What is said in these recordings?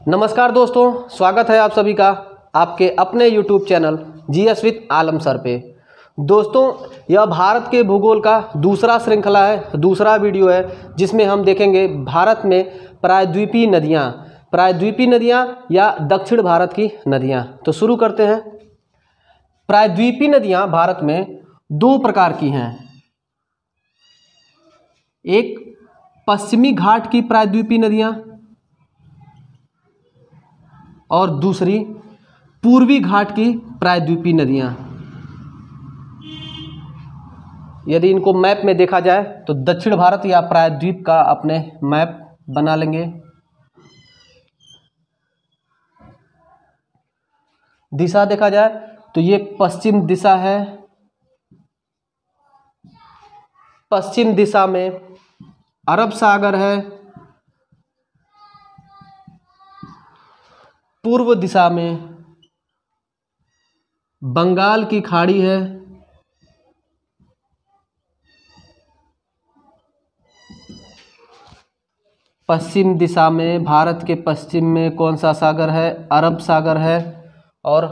नमस्कार दोस्तों, स्वागत है आप सभी का आपके अपने YouTube channel GS with Alam sir पे। दोस्तों, यह भारत के भूगोल का दूसरा श्रृंखला है, दूसरा वीडियो है जिसमें हम देखेंगे भारत में प्रायद्वीपीय नदियाँ या दक्षिण भारत की नदियाँ। तो शुरू करते हैं। प्रायद्वीपीय नदियाँ भारत में दो प्रकार की हैं। एक पश्चिमी घाट की प्रायद्वीपीय नदियाँ और दूसरी पूर्वी घाट की प्रायद्वीपीय नदियाँ। यदि इनको मैप में देखा जाए तो दक्षिण भारत या प्रायद्वीप का अपने मैप बना लेंगे। दिशा देखा जाए तो ये पश्चिम दिशा है। पश्चिम दिशा में अरब सागर है। पूर्व दिशा में बंगाल की खाड़ी है। पश्चिम दिशा में भारत के पश्चिम में कौन सा सागर है? अरब सागर है। और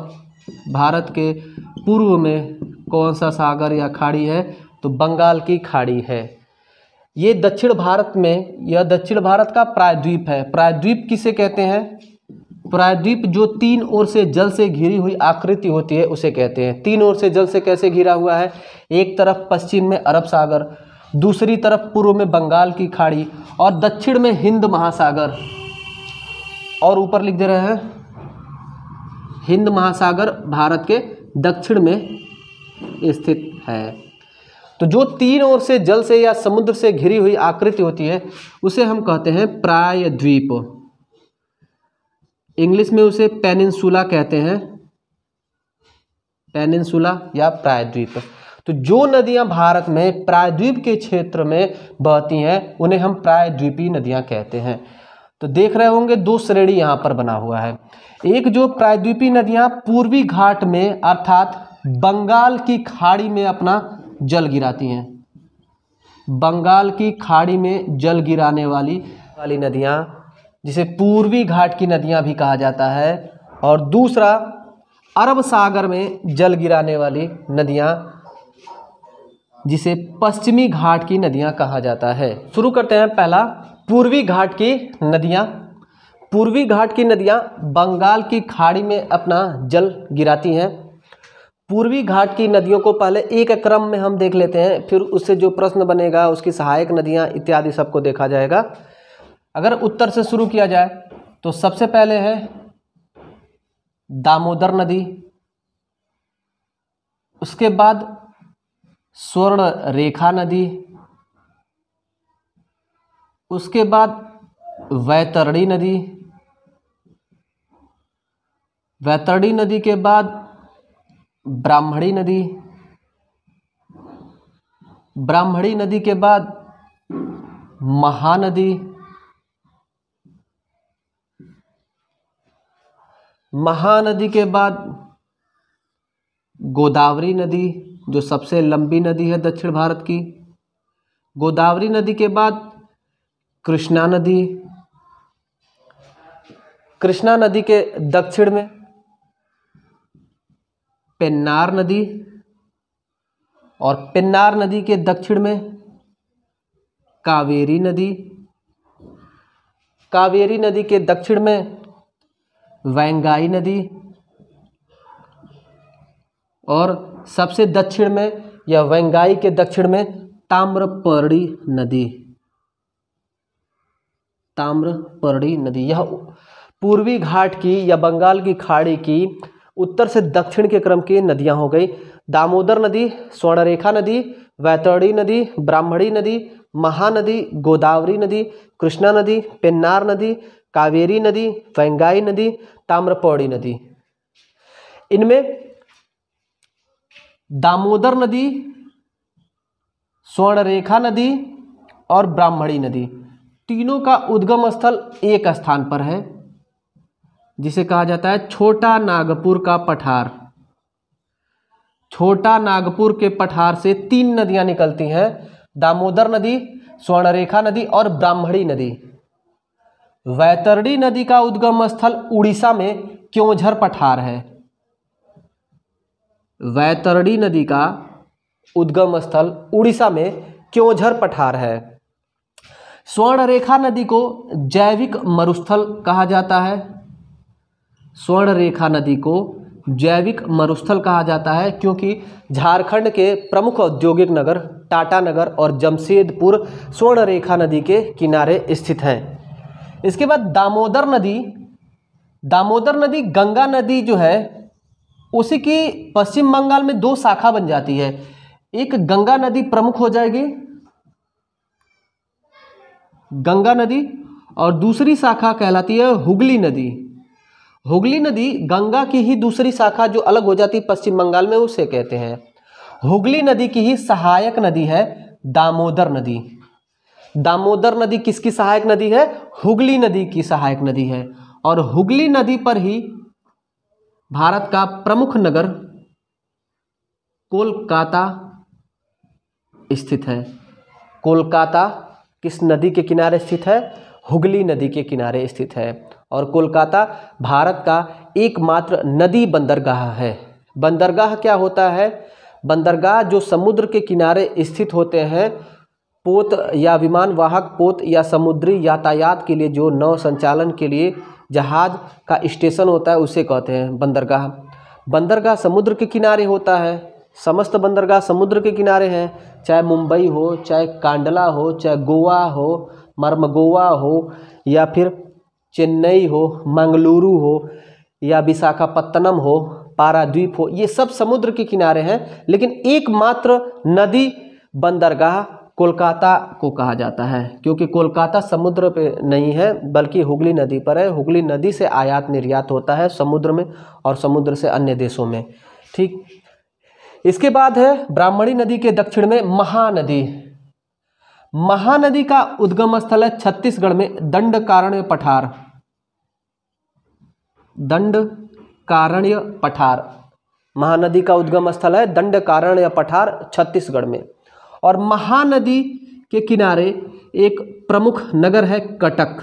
भारत के पूर्व में कौन सा सागर या खाड़ी है? तो बंगाल की खाड़ी है। ये दक्षिण भारत में, यह दक्षिण भारत का प्रायद्वीप है। प्रायद्वीप किसे कहते हैं? प्रायद्वीप जो तीन ओर से जल से घिरी हुई आकृति होती है उसे कहते हैं। तीन ओर से जल से कैसे घिरा हुआ है? एक तरफ पश्चिम में अरब सागर, दूसरी तरफ पूर्व में बंगाल की खाड़ी और दक्षिण में हिंद महासागर। और ऊपर लिख दे रहे हैं हिंद महासागर भारत के दक्षिण में स्थित है। तो जो तीन ओर से जल से या समुद्र से घिरी हुई आकृति होती है उसे हम कहते हैं प्रायद्वीप। इंग्लिश में उसे पेनिनसुला कहते हैं, पेनिनसुला या प्रायद्वीप। तो जो नदियां भारत में प्रायद्वीप के क्षेत्र में बहती हैं उन्हें हम प्रायद्वीपीय नदियां कहते हैं। तो देख रहे होंगे दो श्रेणी यहाँ पर बना हुआ है। एक जो प्रायद्वीपीय नदियां पूर्वी घाट में अर्थात बंगाल की खाड़ी में अपना जल गिराती हैं। बंगाल की खाड़ी में जल गिराने वाली नदियां जिसे पूर्वी घाट की नदियां भी कहा जाता है। और दूसरा अरब सागर में जल गिराने वाली नदियां जिसे पश्चिमी घाट की नदियां कहा जाता है। शुरू करते हैं। पहला, पूर्वी घाट की नदियां। पूर्वी घाट की नदियां बंगाल की खाड़ी में अपना जल गिराती हैं। पूर्वी घाट की नदियों को पहले एक क्रम में हम देख लेते हैं, फिर उससे जो प्रश्न बनेगा उसकी सहायक नदियां इत्यादि सबको देखा जाएगा। अगर उत्तर से शुरू किया जाए तो सबसे पहले है दामोदर नदी, उसके बाद स्वर्ण रेखा नदी, उसके बाद वैतरणी नदी, वैतरणी नदी के बाद ब्राह्मणी नदी, ब्राह्मणी नदी के बाद महानदी, महानदी के बाद गोदावरी नदी जो सबसे लंबी नदी है दक्षिण भारत की। गोदावरी नदी के बाद कृष्णा नदी। कृष्णा नदी के दक्षिण में पेन्नार नदी और पेन्नार नदी के दक्षिण में कावेरी नदी। कावेरी नदी के दक्षिण में वैंगाई नदी और सबसे दक्षिण में या वैंगाई के दक्षिण में ताम्रपर्णी नदी। ताम्रपर्णी नदी यह पूर्वी घाट की या बंगाल की खाड़ी की उत्तर से दक्षिण के क्रम की नदियां हो गई। दामोदर नदी, स्वर्णरेखा नदी, वैतरणी नदी, ब्राह्मणी नदी, महानदी, गोदावरी नदी, कृष्णा नदी, पेन्नार नदी, कावेरी नदी, वैंगाई नदी, ताम्रपर्णी नदी। इनमें दामोदर नदी, स्वर्णरेखा नदी और ब्राह्मणी नदी तीनों का उद्गम स्थल एक स्थान पर है जिसे कहा जाता है छोटा नागपुर का पठार। छोटा नागपुर के पठार से तीन नदियां निकलती हैं, दामोदर नदी, स्वर्णरेखा नदी और ब्राह्मणी नदी। वैतरणी नदी का उद्गम स्थल उड़ीसा में क्योंझर पठार है। वैतरणी नदी का उद्गम स्थल उड़ीसा में क्योंझर पठार है। स्वर्णरेखा नदी को जैविक मरुस्थल कहा जाता है। स्वर्णरेखा नदी को जैविक मरुस्थल कहा जाता है क्योंकि झारखंड के प्रमुख औद्योगिक नगर टाटानगर और जमशेदपुर स्वर्णरेखा नदी के किनारे स्थित हैं। इसके बाद दामोदर नदी गंगा नदी जो है उसी की पश्चिम बंगाल में दो शाखा बन जाती है। एक गंगा नदी प्रमुख हो जाएगी, गंगा नदी, और दूसरी शाखा कहलाती है हुगली नदी। हुगली नदी गंगा की ही दूसरी शाखा जो अलग हो जाती है पश्चिम बंगाल में, उसे कहते हैं। हुगली नदी की ही सहायक नदी है दामोदर नदी। दामोदर नदी किसकी सहायक नदी है? हुगली नदी की सहायक नदी है। और हुगली नदी पर ही भारत का प्रमुख नगर कोलकाता स्थित है। कोलकाता किस नदी के किनारे स्थित है? हुगली नदी के किनारे स्थित है। और कोलकाता भारत का एकमात्र नदी बंदरगाह है। बंदरगाह क्या होता है? बंदरगाह जो समुद्र के किनारे स्थित होते हैं, पोत या विमान वाहक पोत या समुद्री यातायात के लिए जो नौ संचालन के लिए जहाज का स्टेशन होता है उसे कहते हैं बंदरगाह। बंदरगाह समुद्र के किनारे होता है। समस्त बंदरगाह समुद्र के किनारे हैं, चाहे मुंबई हो, चाहे कांडला हो, चाहे गोवा हो, मर्मगोवा हो, या फिर चेन्नई हो, मंगलुरु हो, या विशाखापत्तनम हो, पाराद्वीप हो, ये सब समुद्र के किनारे हैं। लेकिन एकमात्र नदी बंदरगाह कोलकाता को कहा जाता है क्योंकि कोलकाता समुद्र पे नहीं है बल्कि हुगली नदी पर है। हुगली नदी से आयात निर्यात होता है समुद्र में और समुद्र से अन्य देशों में। ठीक, इसके बाद है ब्राह्मणी नदी के दक्षिण में महानदी। महानदी का उद्गम स्थल है छत्तीसगढ़ में दंडकारण्य पठार। दंडकारण्य पठार महानदी का उद्गम स्थल है दंडकारण्य पठार छत्तीसगढ़ में। और महानदी के किनारे एक प्रमुख नगर है कटक।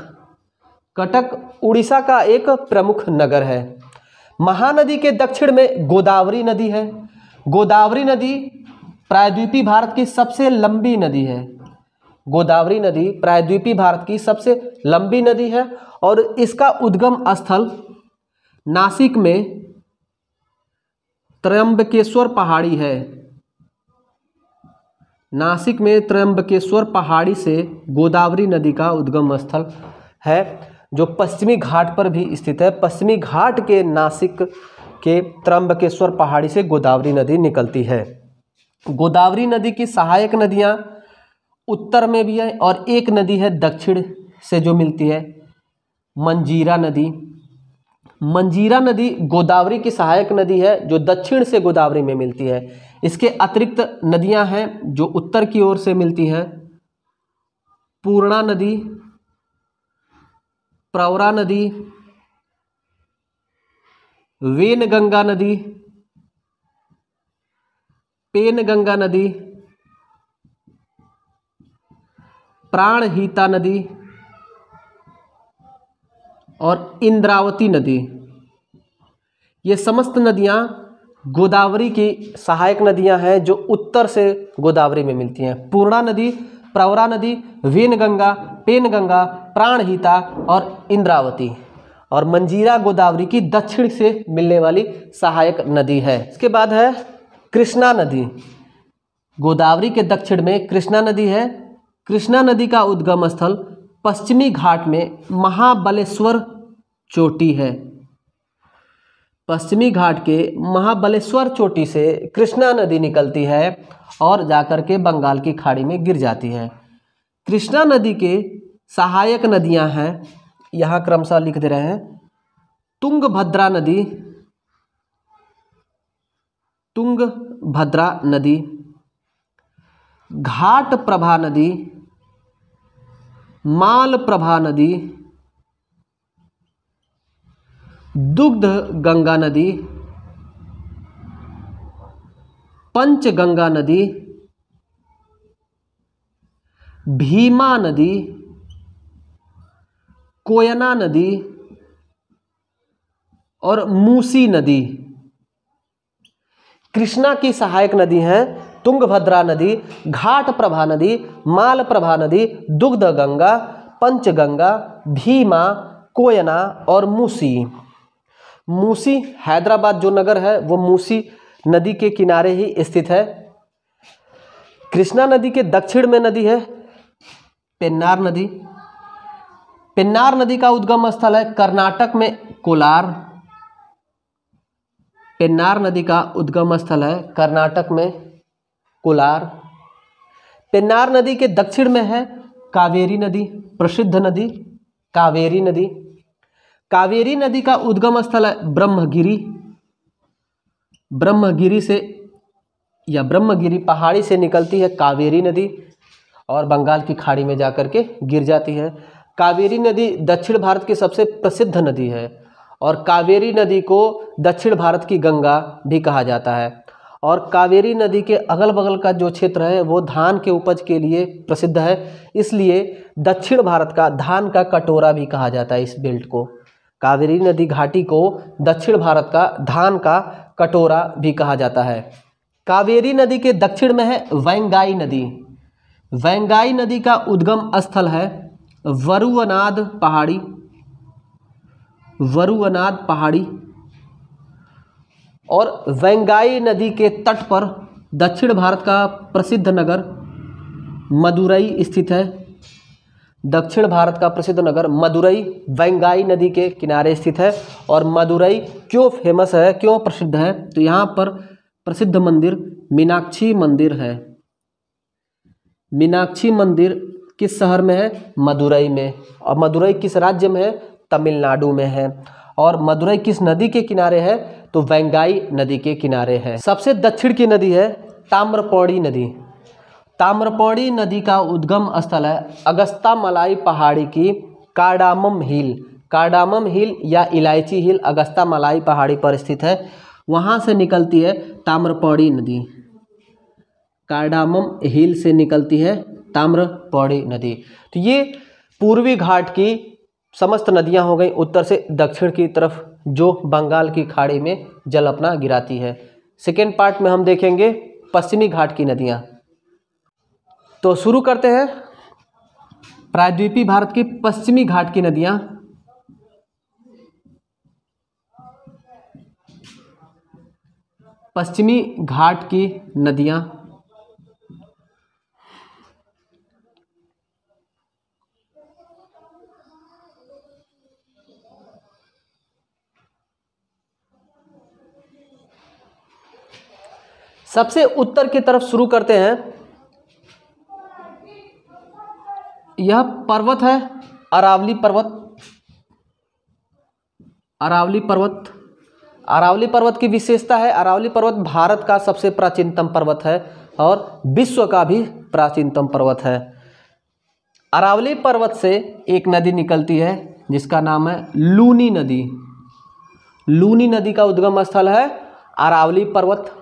कटक उड़ीसा का एक प्रमुख नगर है। महानदी के दक्षिण में गोदावरी नदी है। गोदावरी नदी प्रायद्वीपीय भारत की सबसे लंबी नदी है। गोदावरी नदी प्रायद्वीपीय भारत की सबसे लंबी नदी है और इसका उद्गम स्थल नासिक में त्र्यंबकेश्वर पहाड़ी है। नासिक में त्र्यंबकेश्वर पहाड़ी से गोदावरी नदी का उद्गम स्थल है जो पश्चिमी घाट पर भी स्थित है। पश्चिमी घाट के नासिक के त्र्यंबकेश्वर पहाड़ी से गोदावरी नदी निकलती है। गोदावरी नदी की सहायक नदियां उत्तर में भी है और एक नदी है दक्षिण से जो मिलती है, मंजीरा नदी। मंजीरा नदी गोदावरी की सहायक नदी है जो दक्षिण से गोदावरी में मिलती है। इसके अतिरिक्त नदियां हैं जो उत्तर की ओर से मिलती हैं, पूर्णा नदी, प्रवरा नदी, वेनगंगा नदी, पेनगंगा नदी, प्राणहिता नदी और इंद्रावती नदी। ये समस्त नदियां गोदावरी की सहायक नदियां हैं जो उत्तर से गोदावरी में मिलती हैं। पूर्णा नदी, प्रवरा नदी, वेनगंगा, पेनगंगा, प्राणहिता और इंद्रावती। और मंजीरा गोदावरी की दक्षिण से मिलने वाली सहायक नदी है। इसके बाद है कृष्णा नदी। गोदावरी के दक्षिण में कृष्णा नदी है। कृष्णा नदी का उद्गम स्थल पश्चिमी घाट में महाबलेश्वर चोटी है। पश्चिमी घाट के महाबलेश्वर चोटी से कृष्णा नदी निकलती है और जाकर के बंगाल की खाड़ी में गिर जाती है। कृष्णा नदी के सहायक नदियां हैं, यहाँ क्रमशः लिख दे रहे हैं, तुंगभद्रा नदी, तुंगभद्रा नदी, घाटप्रभा नदी, मालप्रभा नदी, दुग्ध गंगा नदी, पंचगंगा नदी, भीमा नदी, कोयना नदी और मूसी नदी। कृष्णा की सहायक नदी हैं तुंगभद्रा नदी, घाटप्रभा नदी, मालप्रभा नदी, दुग्धगंगा, पंचगंगा, भीमा, कोयना और मूसी। मूसी हैदराबाद जो नगर है वो मूसी नदी के किनारे ही स्थित है। कृष्णा नदी के दक्षिण में नदी है पेन्नार नदी। पेन्नार नदी का उद्गम स्थल है कर्नाटक में कोलार। पेन्नार नदी का उद्गम स्थल है कर्नाटक में कोलार। पेन्नार नदी के दक्षिण में है कावेरी नदी, प्रसिद्ध नदी कावेरी नदी। कावेरी नदी का उद्गम स्थल है ब्रह्मगिरी। ब्रह्मगिरी से या ब्रह्मगिरी पहाड़ी से निकलती है कावेरी नदी और बंगाल की खाड़ी में जाकर के गिर जाती है। कावेरी नदी दक्षिण भारत की सबसे प्रसिद्ध नदी है और कावेरी नदी को दक्षिण भारत की गंगा भी कहा जाता है। और कावेरी नदी के अगल बगल का जो क्षेत्र है वो धान के उपज के लिए प्रसिद्ध है, इसलिए दक्षिण भारत का धान का कटोरा भी कहा जाता है इस बेल्ट को। कावेरी नदी घाटी को दक्षिण भारत का धान का कटोरा भी कहा जाता है। कावेरी नदी के दक्षिण में है वैंगाई नदी। वैंगाई नदी का उद्गम स्थल है वरुवनाद पहाड़ी। वरुवनाद पहाड़ी और वैंगाई नदी के तट पर दक्षिण भारत का प्रसिद्ध नगर मदुरई स्थित है। दक्षिण भारत का प्रसिद्ध नगर मदुरई वैंगाई नदी के किनारे स्थित है। और मदुरई क्यों फेमस है, क्यों प्रसिद्ध है, तो यहाँ पर प्रसिद्ध मंदिर मीनाक्षी मंदिर है। मीनाक्षी मंदिर किस शहर में है? मदुरई में। और मदुरई किस राज्य में है? तमिलनाडु में है। और मदुरई किस नदी के किनारे है? तो वैंगाई नदी के किनारे है। सबसे दक्षिण की नदी है ताम्रपर्णी नदी। ताम्रपर्णी नदी का उद्गम स्थल है अगस्त्यामलाई पहाड़ी की कार्डामम हिल। कार्डामम हिल या इलायची हिल अगस्त्यामलाई पहाड़ी पर स्थित है, वहाँ से निकलती है ताम्रपर्णी नदी। कार्डामम हिल से निकलती है ताम्रपर्णी नदी। तो ये पूर्वी घाट की समस्त नदियाँ हो गई उत्तर से दक्षिण की तरफ जो बंगाल की खाड़ी में जल अपना गिराती है। सेकेंड पार्ट में हम देखेंगे पश्चिमी घाट की नदियाँ। तो शुरू करते हैं प्रायद्वीपीय भारत की पश्चिमी घाट की नदियाँ। पश्चिमी घाट की नदियाँ सबसे उत्तर की तरफ शुरू करते हैं। यह पर्वत है अरावली पर्वत। अरावली पर्वत, अरावली पर्वत की विशेषता है अरावली पर्वत भारत का सबसे प्राचीनतम पर्वत है और विश्व का भी प्राचीनतम पर्वत है। अरावली पर्वत से एक नदी निकलती है जिसका नाम है लूनी नदी। लूनी नदी का उद्गम स्थल है अरावली पर्वत।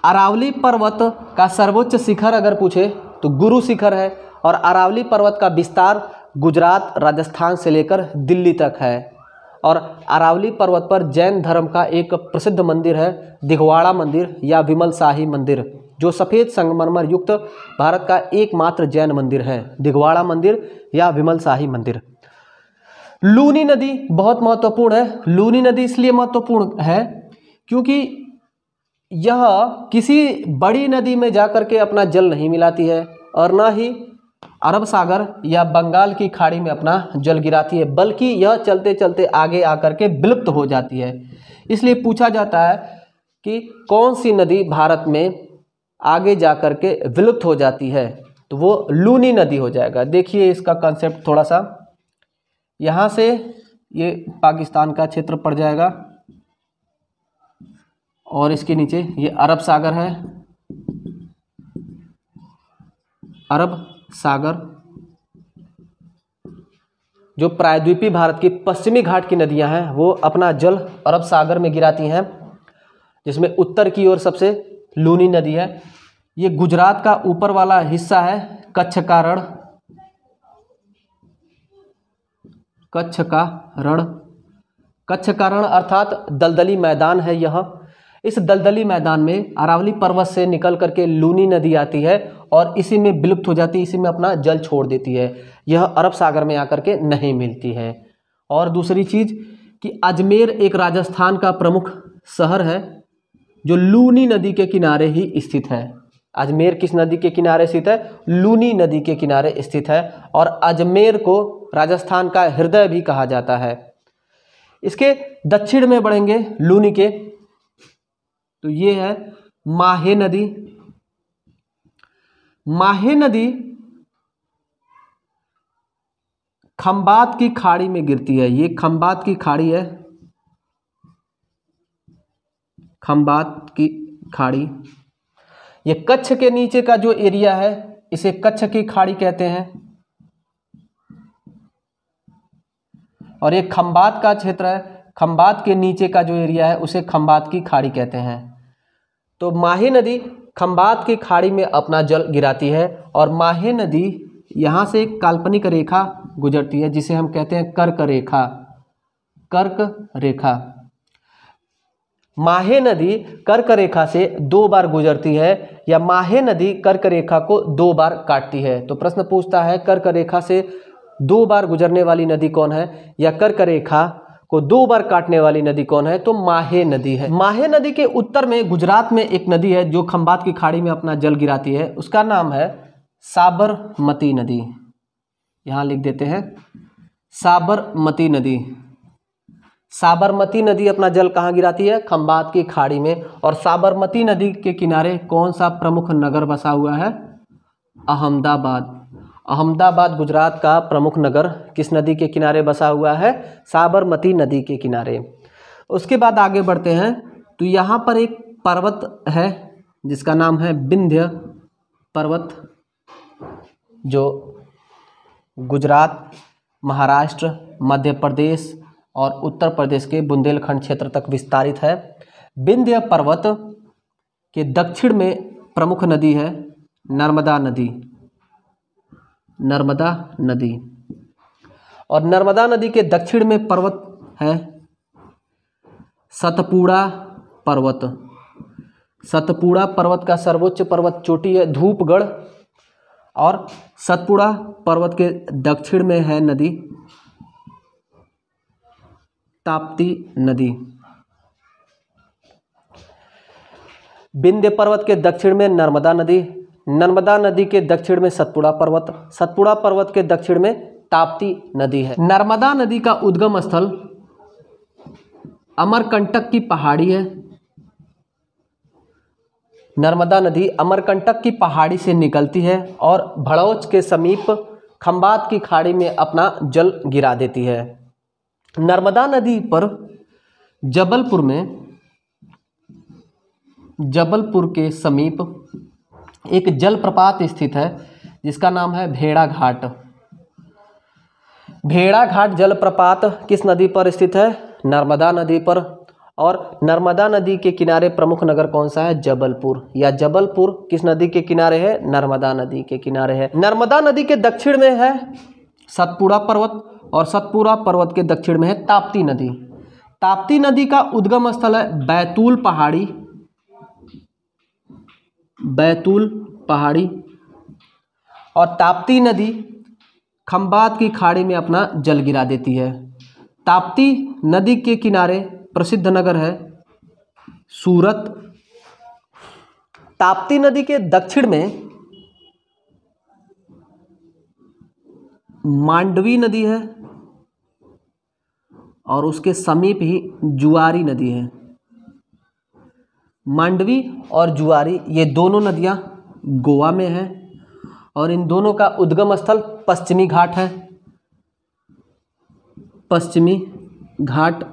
अरावली पर्वत का सर्वोच्च शिखर अगर पूछे तो गुरु शिखर है और अरावली पर्वत का विस्तार गुजरात, राजस्थान से लेकर दिल्ली तक है। और अरावली पर्वत पर जैन धर्म का एक प्रसिद्ध मंदिर है दिघवाड़ा मंदिर या विमल शाही मंदिर, जो सफ़ेद संगमरमर युक्त भारत का एकमात्र जैन मंदिर है, दिघवाड़ा मंदिर या विमल शाही मंदिर। लूनी नदी बहुत महत्वपूर्ण है। लूनी नदी इसलिए महत्वपूर्ण है क्योंकि यह किसी बड़ी नदी में जाकर के अपना जल नहीं मिलाती है और न ही अरब सागर या बंगाल की खाड़ी में अपना जल गिराती है, बल्कि यह चलते चलते आगे आकर के विलुप्त हो जाती है। इसलिए पूछा जाता है कि कौन सी नदी भारत में आगे जाकर के विलुप्त हो जाती है, तो वो लूनी नदी हो जाएगा। देखिए इसका कंसेप्ट थोड़ा सा, यहाँ से ये पाकिस्तान का क्षेत्र पड़ जाएगा और इसके नीचे ये अरब सागर है। अरब सागर जो प्रायद्वीपीय भारत की पश्चिमी घाट की नदियां हैं वो अपना जल अरब सागर में गिराती हैं, जिसमें उत्तर की ओर सबसे लूनी नदी है। ये गुजरात का ऊपर वाला हिस्सा है कच्छ का रण। कच्छ का रण। कच्छ का रण अर्थात दलदली मैदान है यह। इस दलदली मैदान में अरावली पर्वत से निकल करके लूनी नदी आती है और इसी में विलुप्त हो जाती है, इसी में अपना जल छोड़ देती है। यह अरब सागर में आकर के नहीं मिलती है। और दूसरी चीज़ कि अजमेर एक राजस्थान का प्रमुख शहर है जो लूनी नदी के किनारे ही स्थित है। अजमेर किस नदी के किनारे स्थित है? लूनी नदी के किनारे स्थित है। और अजमेर को राजस्थान का हृदय भी कहा जाता है। इसके दक्षिण में बढ़ेंगे लूनी के, तो ये है माहे नदी। माहे नदी खंबात की खाड़ी में गिरती है। ये खंबात की खाड़ी है, खंबात की खाड़ी। ये कच्छ के नीचे का जो एरिया है इसे कच्छ की खाड़ी कहते हैं। और ये खंबात का क्षेत्र है, खंबात के नीचे का जो एरिया है उसे खंबात की खाड़ी कहते हैं। तो माहे नदी खंबात की खाड़ी में अपना जल गिराती है। और माहे नदी यहाँ से एक काल्पनिक रेखा गुजरती है जिसे हम कहते हैं कर्क रेखा। कर्क रेखा, माहे नदी कर्क रेखा से 2 बार गुजरती है या माहे नदी कर्क रेखा को 2 बार काटती है। तो प्रश्न पूछता है कर्क रेखा से 2 बार गुजरने वाली नदी कौन है, या कर्क रेखा को 2 बार काटने वाली नदी कौन है? तो माहे नदी है। माहे नदी के उत्तर में गुजरात में एक नदी है जो खंबात की खाड़ी में अपना जल गिराती है, उसका नाम है साबरमती नदी। यहाँ लिख देते हैं साबरमती नदी। साबरमती नदी अपना जल कहाँ गिराती है? खंबात की खाड़ी में। और साबरमती नदी के किनारे कौन सा प्रमुख नगर बसा हुआ है? अहमदाबाद। अहमदाबाद गुजरात का प्रमुख नगर किस नदी के किनारे बसा हुआ है? साबरमती नदी के किनारे। उसके बाद आगे बढ़ते हैं तो यहाँ पर एक पर्वत है जिसका नाम है विंध्य पर्वत, जो गुजरात, महाराष्ट्र, मध्य प्रदेश और उत्तर प्रदेश के बुंदेलखंड क्षेत्र तक विस्तारित है। विंध्य पर्वत के दक्षिण में प्रमुख नदी है नर्मदा नदी। नर्मदा नदी। और नर्मदा नदी के दक्षिण में पर्वत है सतपुड़ा पर्वत। सतपुड़ा पर्वत का सर्वोच्च पर्वत चोटी है धूपगढ़। और सतपुड़ा पर्वत के दक्षिण में है नदी ताप्ती नदी। विंध्य पर्वत के दक्षिण में नर्मदा नदी, नर्मदा नदी के दक्षिण में सतपुड़ा पर्वत, सतपुड़ा पर्वत के दक्षिण में ताप्ती नदी है। नर्मदा नदी का उद्गम स्थल अमरकंटक की पहाड़ी है। नर्मदा नदी अमरकंटक की पहाड़ी से निकलती है और भड़ौच के समीप खंबात की खाड़ी में अपना जल गिरा देती है। नर्मदा नदी पर जबलपुर के समीप एक जलप्रपात स्थित है जिसका नाम है भेड़ा घाट। भेड़ा घाट जलप्रपात किस नदी पर स्थित है? नर्मदा नदी पर। और नर्मदा नदी के किनारे प्रमुख नगर कौन सा है? जबलपुर। या जबलपुर किस नदी के किनारे है? नर्मदा नदी के किनारे है। नर्मदा नदी के दक्षिण में है सतपुड़ा पर्वत और सतपुड़ा पर्वत के दक्षिण में है ताप्ती नदी। ताप्ती नदी का उद्गम स्थल है बैतूल पहाड़ी। बैतूल पहाड़ी। और ताप्ती नदी खंबात की खाड़ी में अपना जल गिरा देती है। ताप्ती नदी के किनारे प्रसिद्ध नगर है सूरत। ताप्ती नदी के दक्षिण में मांडवी नदी है और उसके समीप ही जुआरी नदी है। मांडवी और जुआरी ये दोनों नदियां गोवा में हैं और इन दोनों का उद्गम स्थल पश्चिमी घाट है। पश्चिमी घाट।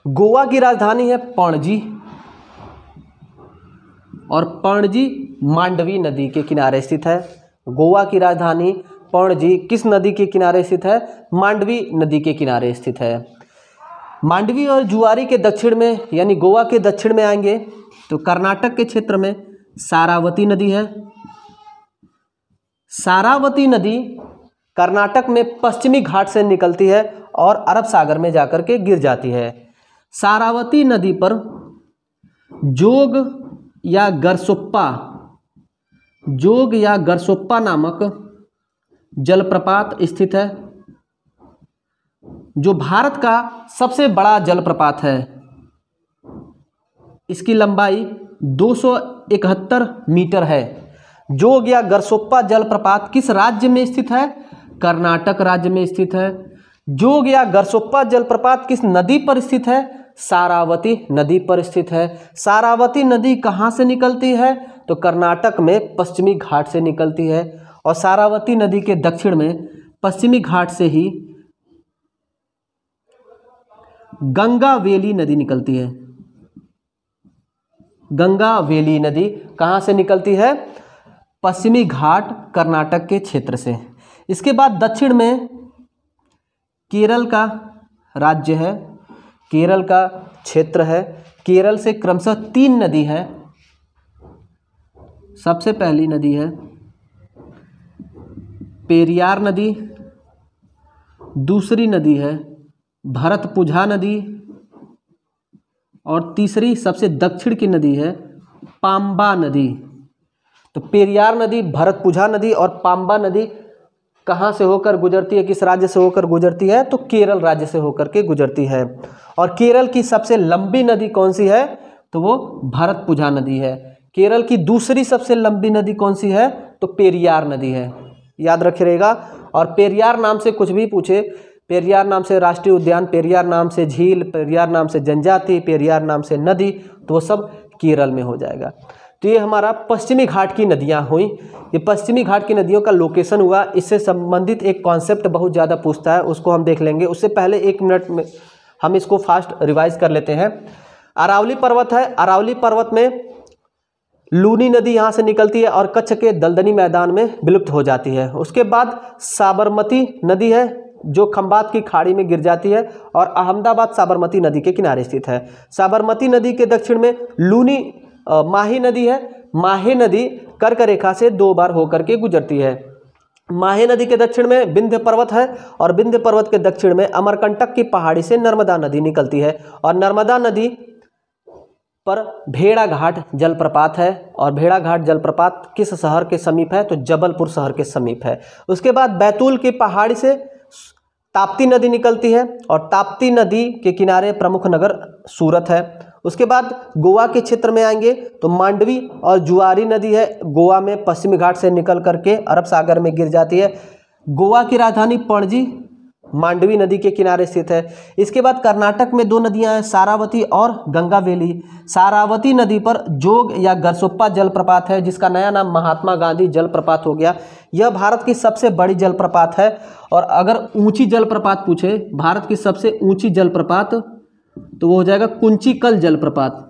गोवा की राजधानी है पणजी और पणजी मांडवी नदी के किनारे स्थित है। गोवा की राजधानी पणजी किस नदी के किनारे स्थित है? मांडवी नदी के किनारे स्थित है। मांडवी और जुआरी के दक्षिण में यानी गोवा के दक्षिण में आएंगे तो कर्नाटक के क्षेत्र में सारावती नदी है। सारावती नदी कर्नाटक में पश्चिमी घाट से निकलती है और अरब सागर में जाकर के गिर जाती है। सारावती नदी पर जोग या गरसोप्पा नामक जलप्रपात स्थित है, जो भारत का सबसे बड़ा जलप्रपात है। इसकी लंबाई 271 मीटर है। जोग या गरसोप्पा जलप्रपात किस राज्य में स्थित है? कर्नाटक राज्य में स्थित है। जोग या गरसोप्पा जलप्रपात किस नदी पर स्थित है? सारावती नदी पर स्थित है। सारावती नदी कहाँ से निकलती है? तो कर्नाटक में पश्चिमी घाट से निकलती है, और सारावती नदी के दक्षिण में पश्चिमी घाट से ही गंगावेली नदी निकलती है। गंगावेली नदी कहाँ से निकलती है? पश्चिमी घाट कर्नाटक के क्षेत्र से। इसके बाद दक्षिण में केरल का राज्य है, केरल का क्षेत्र है। केरल से क्रमशः 3 नदी है। सबसे पहली नदी है पेरियार नदी, दूसरी नदी है भरतपुझा नदी, और तीसरी सबसे दक्षिण की नदी है पाम्बा नदी। तो पेरियार नदी, भरतपुझा नदी और पाम्बा नदी कहाँ से होकर गुजरती है, किस राज्य से होकर गुजरती है? तो केरल राज्य से होकर के गुजरती है। और केरल की सबसे लंबी नदी कौन सी है? तो वो भरतपुझा नदी है। केरल की दूसरी सबसे लंबी नदी कौन सी है? तो पेरियार नदी है, याद रखिएगा। और पेरियार नाम से कुछ भी पूछे, पेरियार नाम से राष्ट्रीय उद्यान, पेरियार नाम से झील, पेरियार नाम से जनजाति, पेरियार नाम से नदी, तो वो सब केरल में हो जाएगा। तो ये हमारा पश्चिमी घाट की नदियाँ हुई। ये पश्चिमी घाट की नदियों का लोकेशन हुआ। इससे संबंधित एक कॉन्सेप्ट बहुत ज़्यादा पूछता है, उसको हम देख लेंगे। उससे पहले 1 मिनट में हम इसको फास्ट रिवाइज कर लेते हैं। अरावली पर्वत है, अरावली पर्वत में लूनी नदी यहाँ से निकलती है और कच्छ के दलदली मैदान में विलुप्त हो जाती है। उसके बाद साबरमती नदी है, जो खंबात की खाड़ी में गिर जाती है और अहमदाबाद साबरमती नदी के किनारे स्थित है। साबरमती नदी के दक्षिण में लूनी माही नदी है। माही नदी कर्क रेखा से 2 बार होकर के गुजरती है। माही नदी के दक्षिण में विंध्य पर्वत है, और विंध्य पर्वत के दक्षिण में अमरकंटक की पहाड़ी से नर्मदा नदी निकलती है, और नर्मदा नदी पर भेड़ाघाट जलप्रपात है। और भेड़ाघाट जलप्रपात किस शहर के समीप है? तो जबलपुर शहर के समीप है। उसके बाद बैतूल की पहाड़ी से ताप्ती नदी निकलती है, और ताप्ती नदी के किनारे प्रमुख नगर सूरत है। उसके बाद गोवा के क्षेत्र में आएंगे तो मांडवी और जुआरी नदी है, गोवा में पश्चिमी घाट से निकल करके अरब सागर में गिर जाती है। गोवा की राजधानी पणजी मांडवी नदी के किनारे स्थित है। इसके बाद कर्नाटक में 2 नदियां हैं, सारावती और गंगावेली। सारावती नदी पर जोग या गरसोप्पा जलप्रपात है, जिसका नया नाम महात्मा गांधी जलप्रपात हो गया। यह भारत की सबसे बड़ी जलप्रपात है। और अगर ऊंची जलप्रपात पूछे, भारत की सबसे ऊंची जलप्रपात, तो वो हो जाएगा कुंचिकल जलप्रपात।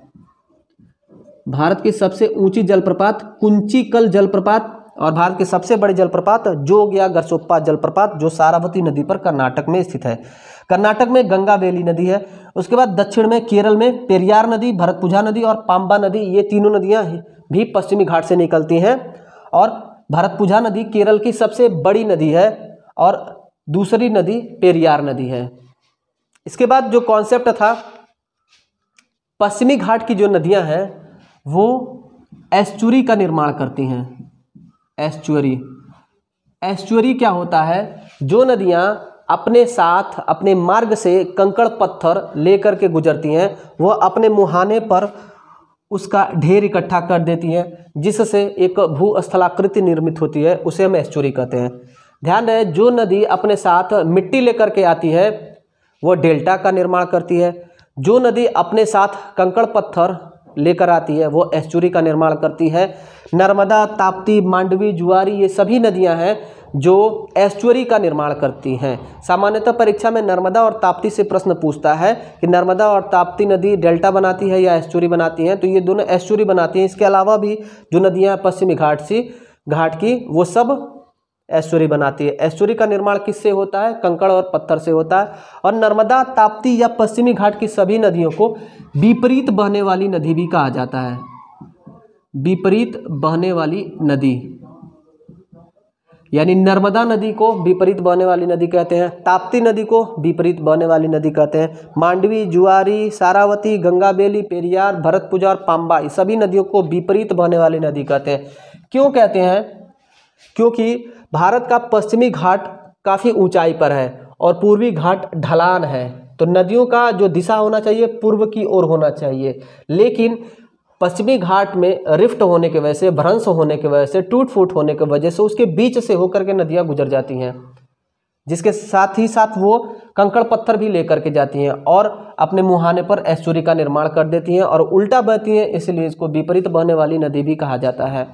भारत की सबसे ऊंची जलप्रपात कुंचिकल जलप्रपात, और भारत के सबसे बड़े जलप्रपात जोग या गरसोप्पा जलप्रपात, जो सारावती नदी पर कर्नाटक में स्थित है। कर्नाटक में गंगावेली नदी है। उसके बाद दक्षिण में केरल में पेरियार नदी, भरतपुझा नदी और पाम्बा नदी, ये तीनों नदियां भी पश्चिमी घाट से निकलती हैं। और भरतपुझा नदी केरल की सबसे बड़ी नदी है, और दूसरी नदी पेरियार नदी है। इसके बाद जो कॉन्सेप्ट था, पश्चिमी घाट की जो नदियां हैं वो एस्चुरी का निर्माण करती हैं। एस्चुरी, एस्चुरी क्या होता है? जो नदियां अपने साथ अपने मार्ग से कंकड़ पत्थर लेकर के गुजरती हैं, वह अपने मुहाने पर उसका ढेर इकट्ठा कर देती हैं, जिससे एक भूस्थलाकृति निर्मित होती है, उसे हम एस्चुरी कहते हैं। ध्यान रहे, जो नदी अपने साथ मिट्टी लेकर के आती है वो डेल्टा का निर्माण करती है। जो नदी अपने साथ कंकड़ पत्थर लेकर आती है वो एस्चुरी का निर्माण करती है। नर्मदा, ताप्ती, मांडवी, जुआरी, ये सभी नदियां हैं जो एस्चुरी का निर्माण करती हैं। सामान्यतः परीक्षा में नर्मदा और ताप्ती से प्रश्न पूछता है कि नर्मदा और ताप्ती नदी डेल्टा बनाती है या एस्चुरी बनाती हैं, तो ये दोनों एस्चुरी बनाती हैं। इसके अलावा भी जो नदियाँ पश्चिमी घाट की वो सब एस्चुरी बनाती है। एस्चुरी का निर्माण किससे होता है? कंकड़ और पत्थर से होता है। और नर्मदा, ताप्ती या पश्चिमी घाट की सभी नदियों को विपरीत बहने वाली नदी भी कहा जाता है। विपरीत बहने वाली नदी, यानी नर्मदा नदी को विपरीत बहने वाली नदी कहते हैं, ताप्ती नदी को विपरीत बहने वाली नदी कहते हैं, मांडवी, जुआरी, सारावती, गंगाबेली, पेरियार, भरतपुजा और पाम्बा, ये सभी नदियों को विपरीत बहने वाली नदी कहते हैं। क्यों कहते हैं? क्योंकि भारत का पश्चिमी घाट काफ़ी ऊंचाई पर है और पूर्वी घाट ढलान है, तो नदियों का जो दिशा होना चाहिए पूर्व की ओर होना चाहिए, लेकिन पश्चिमी घाट में रिफ्ट होने की वजह से, भ्रंश होने की वजह से, टूट फूट होने की वजह से उसके बीच से होकर के नदियाँ गुजर जाती हैं, जिसके साथ ही साथ वो कंकड़ पत्थर भी लेकर के जाती हैं और अपने मुहाने पर एस्चुरी का निर्माण कर देती हैं और उल्टा बहती हैं, इसलिए इसको विपरीत बहने वाली नदी भी कहा जाता है।